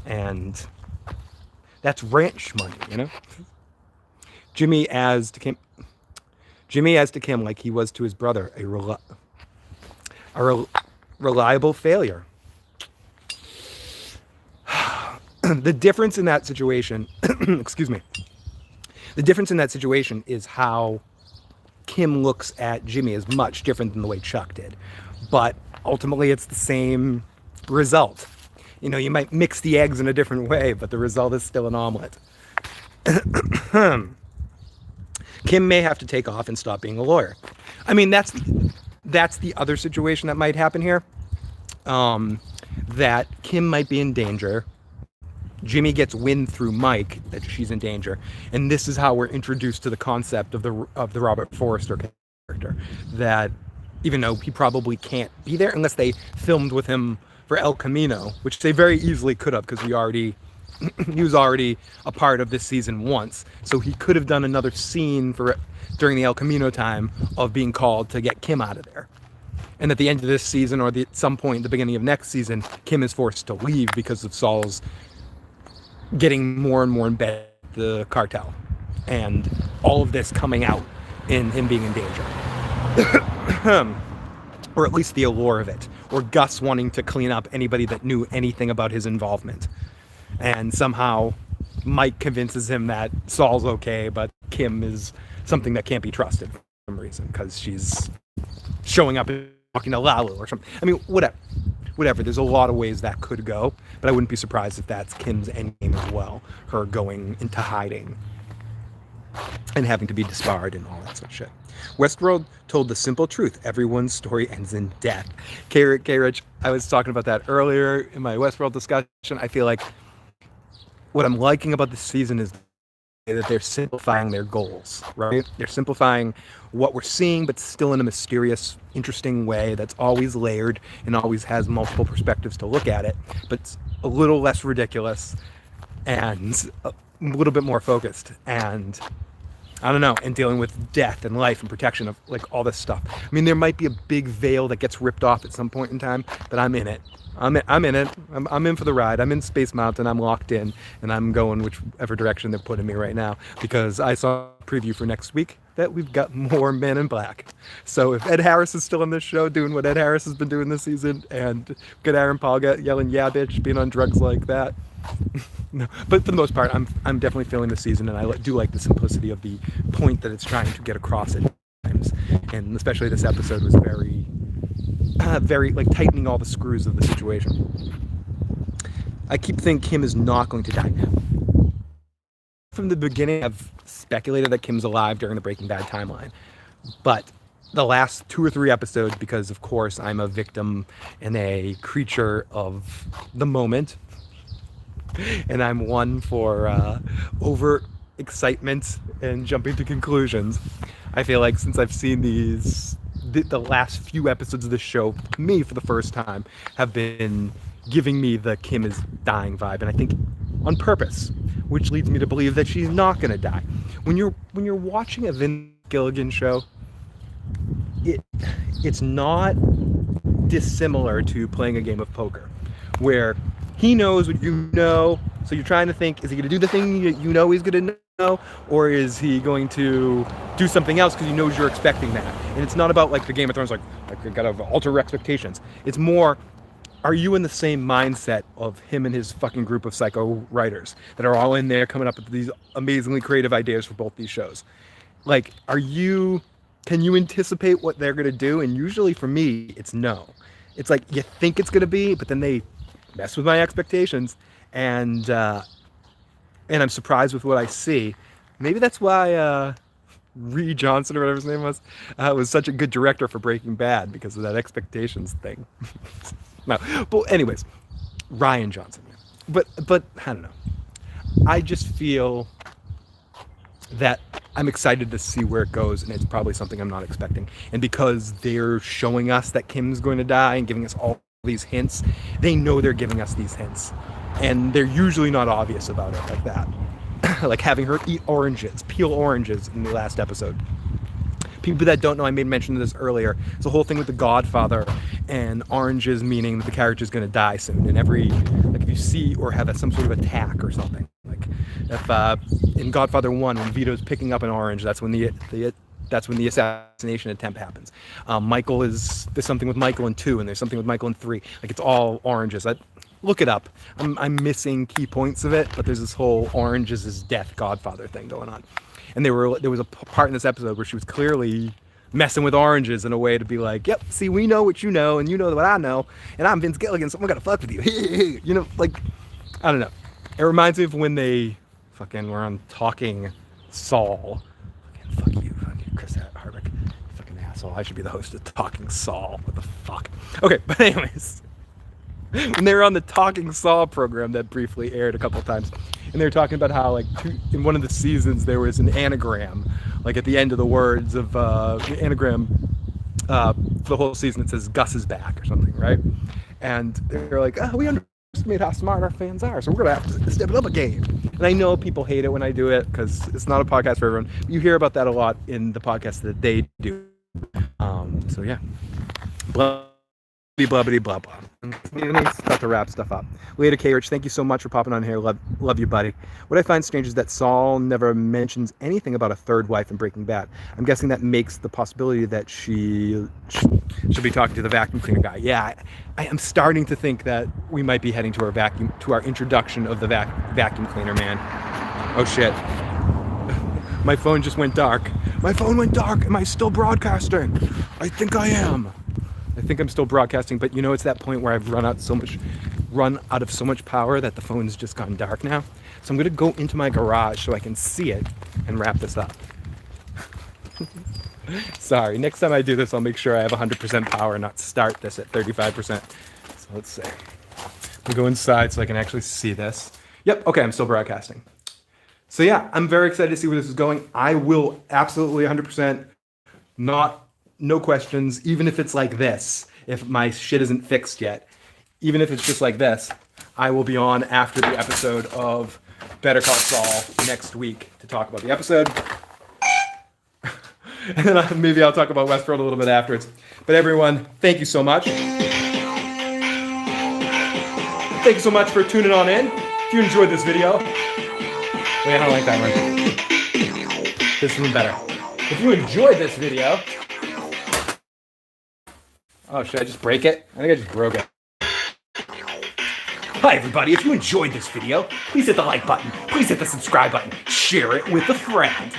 And that's ranch money, you know? Jimmy as to Kim, like he was to his brother, a reliable failure. The difference in that situation, excuse me, the difference in that situation is how Kim looks at Jimmy is much different than the way Chuck did. But ultimately it's the same result. You know, you might mix the eggs in a different way, but the result is still an omelet. Kim may have to take off and stop being a lawyer. I mean, that's the other situation that might happen here. That Kim might be in danger. Jimmy gets wind through Mike that she's in danger, and this is how we're introduced to the concept of the Robert Forster character. That even though he probably can't be there unless they filmed with him for El Camino, which they very easily could have, because he was already a part of this season once, so he could have done another scene during the El Camino time of being called to get Kim out of there. And at the end of this season, or at some point at the beginning of next season, Kim is forced to leave because of Saul's getting more and more in bed with the cartel, and all of this coming out in him being in danger. Or at least the allure of it, or Gus wanting to clean up anybody that knew anything about his involvement. And somehow Mike convinces him that Saul's okay, but Kim is something that can't be trusted for some reason, because she's showing up and talking to Lalu or something. I mean, whatever. There's a lot of ways that could go, but I wouldn't be surprised if that's Kim's endgame as well, her going into hiding and having to be disbarred and all that sort of shit. Westworld told the simple truth: everyone's story ends in death. K-Rich, I was talking about that earlier in my Westworld discussion. I feel like what I'm liking about this season is that they're simplifying their goals, right? They're simplifying what we're seeing, but still in a mysterious, interesting way that's always layered and always has multiple perspectives to look at it, but it's a little less ridiculous and a little bit more focused, and I don't know, and dealing with death and life and protection of like all this stuff. I mean, there might be a big veil that gets ripped off at some point in time, but I'm in it. I'm in it. I'm in for the ride. I'm in Space Mountain. I'm locked in, and I'm going whichever direction they're putting me right now, because I saw a preview for next week that we've got more Men in Black. So if Ed Harris is still on this show doing what Ed Harris has been doing this season, and get Aaron Paul yelling "yeah bitch," being on drugs like that, no. But for the most part, I'm definitely feeling the season, and I do like the simplicity of the point that it's trying to get across at times, and especially this episode was very like tightening all the screws of the situation. I keep thinking Kim is not going to die. From the beginning, I've speculated that Kim's alive during the Breaking Bad timeline, but the last 2 or 3 episodes, because of course I'm a victim and a creature of the moment, and I'm one for over excitement and jumping to conclusions. I feel like since I've seen the last few episodes of the show, me for the first time, have been giving me the Kim is dying vibe, and I think on purpose, which leads me to believe that she's not going to die. When you're watching a Vince Gilligan show, it's not dissimilar to playing a game of poker, where he knows what you know, so you're trying to think, is he going to do the thing you know he's going to know, or is he going to do something else because he knows you're expecting that? And it's not about like the Game of Thrones, like you got to alter your expectations. It's more, are you in the same mindset of him and his fucking group of psycho writers that are all in there coming up with these amazingly creative ideas for both these shows? Like, can you anticipate what they're going to do? And usually for me, it's no. It's like you think it's going to be, but then they mess with my expectations, and I'm surprised with what I see. Maybe that's why Ree Johnson, or whatever his name was such a good director for Breaking Bad, because of that expectations thing. No, but anyways, Ryan Johnson. But I don't know. I just feel that I'm excited to see where it goes, and it's probably something I'm not expecting. And because they're showing us that Kim's going to die and giving us all these hints, they know they're giving us these hints, and they're usually not obvious about it like that. Like having her peel oranges in the last episode. People that don't know, I made mention of this earlier. It's the whole thing with the Godfather and oranges, meaning that the character's going to die soon. And if you see or have some sort of attack or something, like if in Godfather 1, when Vito's picking up an orange, that's when the assassination attempt happens. There's something with Michael in 2, and there's something with Michael in 3. Like, it's all oranges. Look it up. I'm missing key points of it, but there's this whole oranges is death Godfather thing going on. And there was a part in this episode where she was clearly messing with oranges in a way to be like, yep, see, we know what you know, and you know what I know, and I'm Vince Gilligan, so I'm gonna fuck with you. You know, like, I don't know. It reminds me of when they fucking were on Talking Saul. Fuck you, Chris Hardwick. Fucking asshole. I should be the host of Talking Saul. What the fuck? Okay, but anyways. When they were on the Talking Saul program that briefly aired a couple of times, and they were talking about how, like, in one of the seasons there was an anagram, like at the end of the words of the anagram for the whole season, it says Gus is back or something, right? And they're like, oh, we underestimate how smart our fans are, so we're gonna have to step it up a game. And I know people hate it when I do it because it's not a podcast for everyone. You hear about that a lot in the podcast that they do. So yeah. Blah blah blah. Start to wrap stuff up. Later, K-Rich, thank you so much for popping on here. Love you, buddy. What I find strange is that Saul never mentions anything about a third wife in Breaking Bad. I'm guessing that makes the possibility that she should be talking to the vacuum cleaner guy. Yeah, I am starting to think that we might be heading to our introduction of the vacuum cleaner man. Oh shit. My phone just went dark. My phone went dark. Am I still broadcasting? I think I am. I think I'm still broadcasting, but you know, it's that point where I've run out of so much power that the phone's just gone dark now. So I'm gonna go into my garage so I can see it and wrap this up. Sorry, next time I do this, I'll make sure I have 100% power and not start this at 35%. So let's see. We'll go inside so I can actually see this. Yep, okay, I'm still broadcasting. So yeah, I'm very excited to see where this is going. I will absolutely 100%, no questions, even if it's like this, if my shit isn't fixed yet, even if it's just like this, I will be on after the episode of Better Call Saul next week to talk about the episode. And then maybe I'll talk about Westworld a little bit afterwards. But everyone, thank you so much. Thank you so much for tuning on in. If you enjoyed this video, wait, I don't like that one. This one's better. If you enjoyed this video, oh, should I just break it? I think I just broke it. Hi everybody, if you enjoyed this video, please hit the like button, please hit the subscribe button, share it with a friend.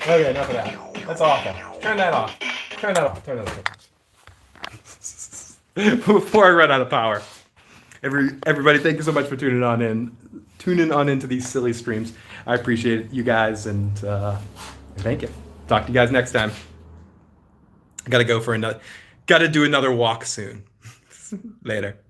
Okay, enough of that. That's awful. Turn that off. Turn that off. Before I run out of power. Everybody, thank you so much for tuning on into these silly streams. I appreciate you guys, and thank you. Talk to you guys next time. I gotta do another walk soon. Later.